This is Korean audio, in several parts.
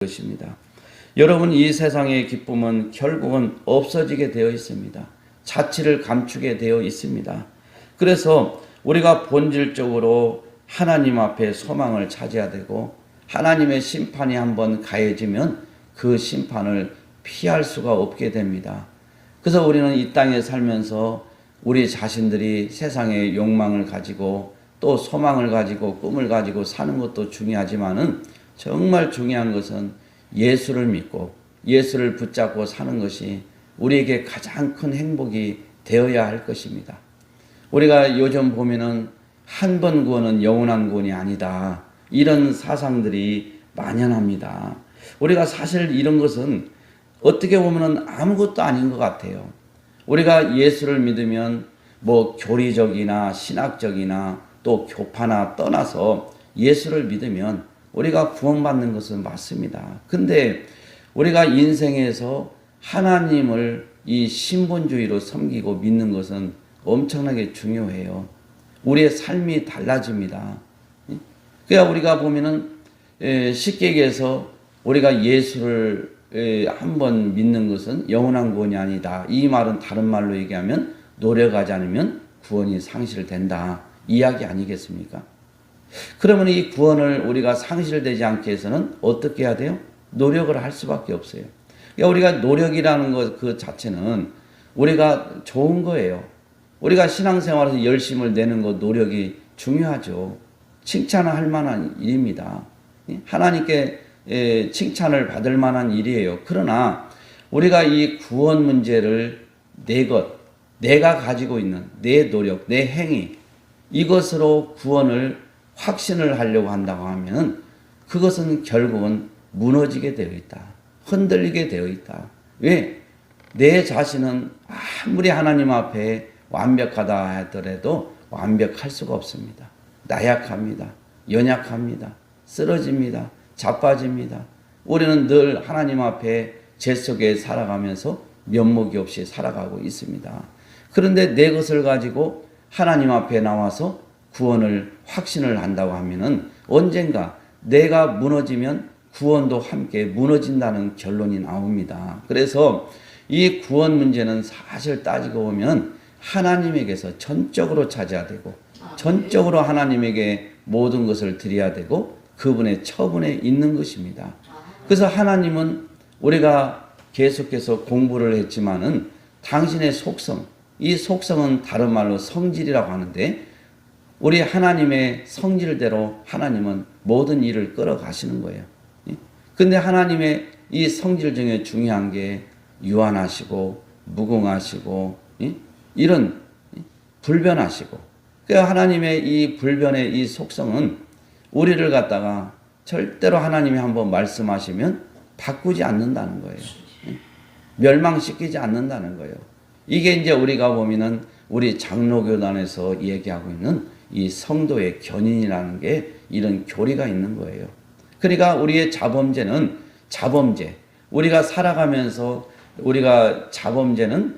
것입니다. 여러분, 이 세상의 기쁨은 결국은 없어지게 되어 있습니다. 자취를 감추게 되어 있습니다. 그래서 우리가 본질적으로 하나님 앞에 소망을 찾아야 되고, 하나님의 심판이 한번 가해지면 그 심판을 피할 수가 없게 됩니다. 그래서 우리는 이 땅에 살면서 우리 자신들이 세상의 욕망을 가지고 또 소망을 가지고 꿈을 가지고 사는 것도 중요하지만은 정말 중요한 것은 예수를 믿고 예수를 붙잡고 사는 것이 우리에게 가장 큰 행복이 되어야 할 것입니다. 우리가 요즘 보면은 한 번 구원은 영원한 구원이 아니다, 이런 사상들이 만연합니다. 우리가 사실 이런 것은 어떻게 보면은 아무것도 아닌 것 같아요. 우리가 예수를 믿으면 뭐 교리적이나 신학적이나 또 교파나 떠나서 예수를 믿으면 우리가 구원받는 것은 맞습니다. 근데 우리가 인생에서 하나님을 이 신본주의로 섬기고 믿는 것은 엄청나게 중요해요. 우리의 삶이 달라집니다. 그러니까 우리가 보면은 쉽게 얘기해서 우리가 예수를 한번 믿는 것은 영원한 구원이 아니다. 이 말은 다른 말로 얘기하면 노력하지 않으면 구원이 상실된다, 이야기 아니겠습니까? 그러면 이 구원을 우리가 상실되지 않게 해서는 어떻게 해야 돼요? 노력을 할 수밖에 없어요. 그러니까 우리가 노력이라는 것 그 자체는 우리가 좋은 거예요. 우리가 신앙생활에서 열심을 내는 것, 노력이 중요하죠. 칭찬을 할 만한 일입니다. 하나님께 칭찬을 받을 만한 일이에요. 그러나 우리가 이 구원 문제를 내가 가지고 있는 내 노력, 내 행위, 이것으로 구원을 확신을 하려고 한다고 하면 그것은 결국은 무너지게 되어 있다. 흔들리게 되어 있다. 왜? 내 자신은 아무리 하나님 앞에 완벽하다 하더라도 완벽할 수가 없습니다. 나약합니다. 연약합니다. 쓰러집니다. 자빠집니다. 우리는 늘 하나님 앞에 죄 속에 살아가면서 면목이 없이 살아가고 있습니다. 그런데 내 것을 가지고 하나님 앞에 나와서 구원을 확신을 한다고 하면은 언젠가 내가 무너지면 구원도 함께 무너진다는 결론이 나옵니다. 그래서 이 구원 문제는 사실 따지고 보면 하나님에게서 전적으로 찾아야 되고 전적으로 하나님에게 모든 것을 드려야 되고 그분의 처분에 있는 것입니다. 그래서 하나님은 우리가 계속해서 공부를 했지만은 당신의 속성, 이 속성은 다른 말로 성질이라고 하는데, 우리 하나님의 성질대로 하나님은 모든 일을 끌어가시는 거예요. 근데 하나님의 이 성질 중에 중요한 게 유한하시고 무궁하시고 이런 불변하시고, 그러니까 하나님의 이 불변의 이 속성은 우리를 갖다가 절대로 하나님이 한번 말씀하시면 바꾸지 않는다는 거예요. 멸망시키지 않는다는 거예요. 이게 이제 우리가 보면은 우리 장로교단에서 얘기하고 있는 이 성도의 견인이라는 게 이런 교리가 있는 거예요. 그러니까 우리의 자범죄는 자범죄. 우리가 살아가면서 우리가 자범죄는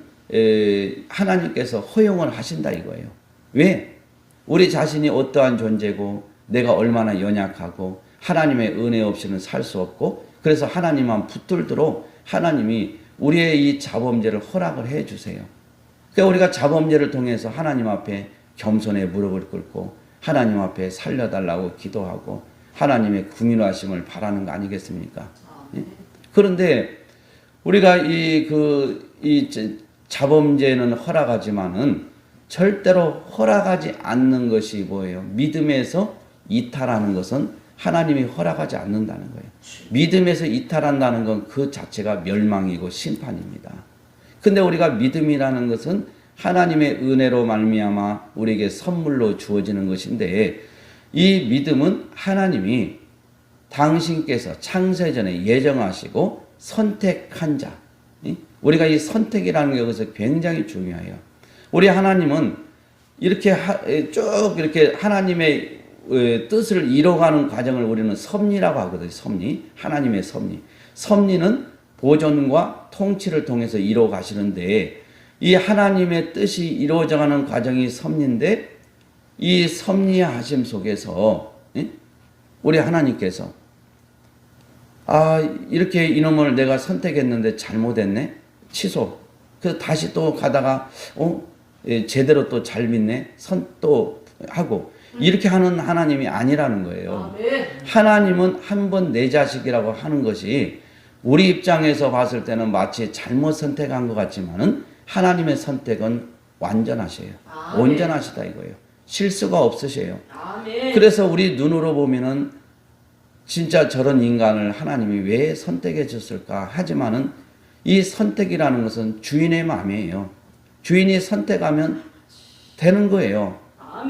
하나님께서 허용을 하신다 이거예요. 왜? 우리 자신이 어떠한 존재고 내가 얼마나 연약하고 하나님의 은혜 없이는 살 수 없고, 그래서 하나님만 붙들도록 하나님이 우리의 이 자범죄를 허락을 해 주세요. 그러니까 우리가 자범죄를 통해서 하나님 앞에 겸손에 무릎을 꿇고 하나님 앞에 살려달라고 기도하고 하나님의 긍휼하심을 바라는 거 아니겠습니까? 그런데 우리가 이 자범죄는 허락하지만은 절대로 허락하지 않는 것이 뭐예요? 믿음에서 이탈하는 것은 하나님이 허락하지 않는다는 거예요. 믿음에서 이탈한다는 건 그 자체가 멸망이고 심판입니다. 근데 우리가 믿음이라는 것은 하나님의 은혜로 말미암아 우리에게 선물로 주어지는 것인데, 이 믿음은 하나님이 당신께서 창세전에 예정하시고 선택한 자, 우리가 이 선택이라는 게 여기서 굉장히 중요해요. 우리 하나님은 이렇게 쭉 이렇게 하나님의 뜻을 이뤄가는 과정을 우리는 섭리라고 하거든요. 섭리, 하나님의 섭리. 섭리는 보존과 통치를 통해서 이루어 가시는데, 이 하나님의 뜻이 이루어져가는 과정이 섭리인데, 이 섭리의 하심 속에서 우리 하나님께서 아, 이렇게 이놈을 내가 선택했는데 잘못했네? 취소. 그래서 다시 또 가다가, 제대로 또 잘 믿네? 또 하고. 이렇게 하는 하나님이 아니라는 거예요. 하나님은 한 번 내 자식이라고 하는 것이 우리 입장에서 봤을 때는 마치 잘못 선택한 것 같지만은 하나님의 선택은 완전하셔요. 온전하시다 이거예요. 실수가 없으셔요. 그래서 우리 눈으로 보면은 진짜 저런 인간을 하나님이 왜 선택해 줬을까 하지만은 이 선택이라는 것은 주인의 마음이에요. 주인이 선택하면 되는 거예요.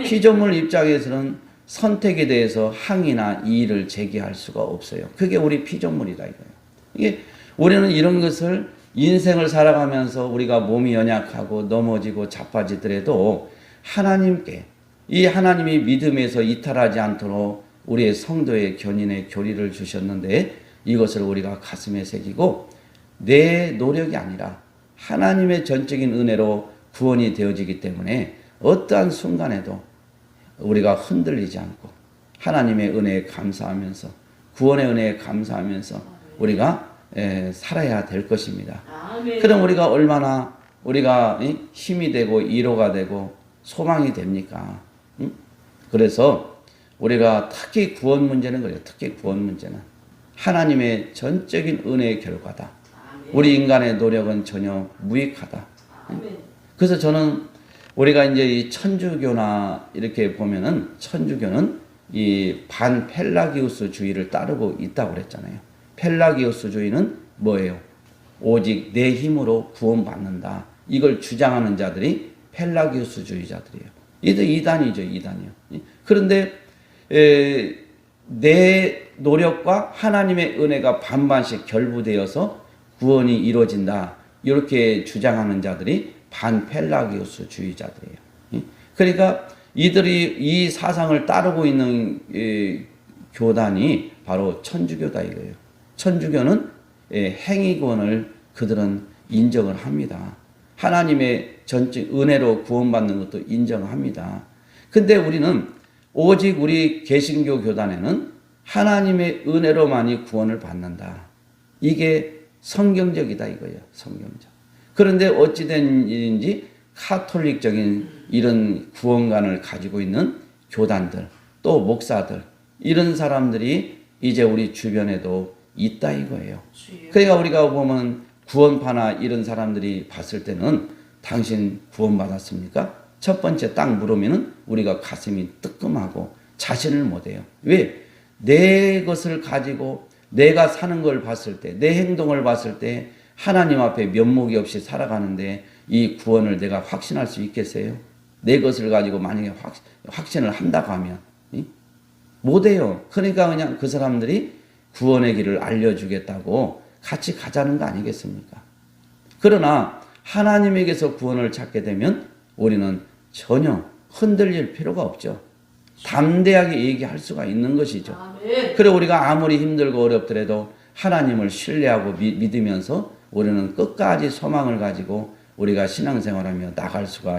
피조물 입장에서는 선택에 대해서 항의나 이의를 제기할 수가 없어요. 그게 우리 피조물이다 이거예요. 이게 우리는 이런 것을 인생을 살아가면서 우리가 몸이 연약하고 넘어지고 자빠지더라도 하나님께 이 하나님이 믿음에서 이탈하지 않도록 우리의 성도의 견인의 교리를 주셨는데 이것을 우리가 가슴에 새기고 내 노력이 아니라 하나님의 전적인 은혜로 구원이 되어지기 때문에 어떠한 순간에도 우리가 흔들리지 않고 하나님의 은혜에 감사하면서 구원의 은혜에 감사하면서 우리가 살아야 될 것입니다. 그럼 우리가 얼마나 우리가 힘이 되고 위로가 되고 소망이 됩니까? 그래서 우리가 특히 구원 문제는 그래요. 특히 구원 문제는 하나님의 전적인 은혜의 결과다. 우리 인간의 노력은 전혀 무익하다. 그래서 저는 우리가 이제 이 천주교나 이렇게 보면은 천주교는 이 반펠라기우스주의를 따르고 있다고 그랬잖아요. 펠라기우스주의는 뭐예요? 오직 내 힘으로 구원받는다. 이걸 주장하는 자들이 펠라기우스주의자들이에요. 이들 이단이죠, 이단이요. 그런데 내 노력과 하나님의 은혜가 반반씩 결부되어서 구원이 이루어진다. 이렇게 주장하는 자들이 반펠라기우스주의자들이에요. 그러니까 이들이 이 사상을 따르고 있는 교단이 바로 천주교다 이거예요. 천주교는 행위구원을 그들은 인정을 합니다. 하나님의 전적 은혜로 구원받는 것도 인정합니다. 근데 우리는 오직 우리 개신교 교단에는 하나님의 은혜로만이 구원을 받는다. 이게 성경적이다 이거예요. 성경적. 그런데 어찌된 일인지 카톨릭적인 이런 구원관을 가지고 있는 교단들 또 목사들 이런 사람들이 이제 우리 주변에도 있다 이거예요. 그러니까 우리가 보면 구원파나 이런 사람들이 봤을 때는 당신 구원받았습니까? 첫 번째 딱 물으면은 우리가 가슴이 뜨끔하고 자신을 못해요. 왜? 내 것을 가지고 내가 사는 걸 봤을 때, 내 행동을 봤을 때 하나님 앞에 면목이 없이 살아가는데 이 구원을 내가 확신할 수 있겠어요? 내 것을 가지고 만약에 확신을 한다고 하면 못해요. 그러니까 그냥 그 사람들이 구원의 길을 알려주겠다고 같이 가자는 거 아니겠습니까? 그러나 하나님에게서 구원을 찾게 되면 우리는 전혀 흔들릴 필요가 없죠. 담대하게 얘기할 수가 있는 것이죠. 그래 우리가 아무리 힘들고 어렵더라도 하나님을 신뢰하고 믿으면서 우리는 끝까지 소망을 가지고 우리가 신앙생활하며 나갈 수가